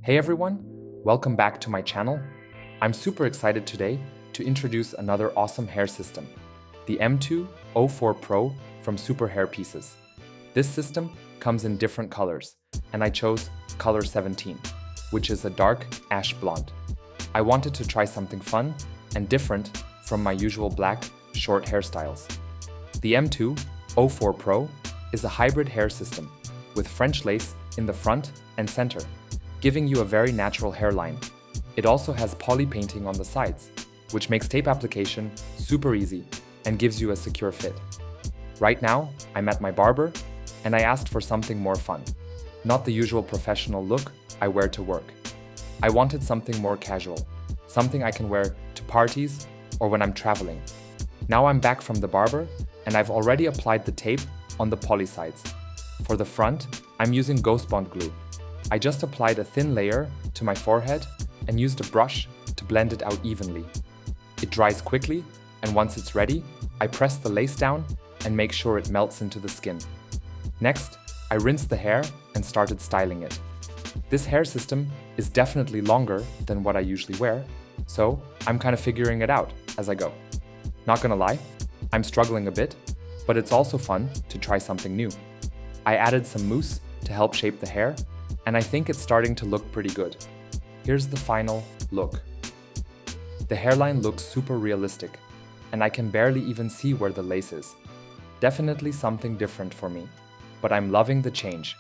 Hey everyone, welcome back to my channel. I'm super excited today to introduce another awesome hair system, the M204 PRO from Superhairpieces. This system comes in different colors, and I chose color 17, which is a dark ash blonde. I wanted to try something fun and different from my usual black, short hairstyles. The M204 PRO is a hybrid hair system with French lace in the front and center, giving you a very natural hairline. It also has poly painting on the sides, which makes tape application super easy and gives you a secure fit. Right now, I'm at my barber and I asked for something more fun, not the usual professional look I wear to work. I wanted something more casual, something I can wear to parties or when I'm traveling. Now I'm back from the barber and I've already applied the tape on the poly sides. For the front, I'm using Ghost Bond glue. I just applied a thin layer to my forehead and used a brush to blend it out evenly. It dries quickly, and once it's ready, I press the lace down and make sure it melts into the skin. Next, I rinsed the hair and started styling it. This hair system is definitely longer than what I usually wear, so I'm kind of figuring it out as I go. Not gonna lie, I'm struggling a bit, but it's also fun to try something new. I added some mousse to help shape the hair, and I think it's starting to look pretty good. Here's the final look. The hairline looks super realistic, and I can barely even see where the lace is. Definitely something different for me, but I'm loving the change.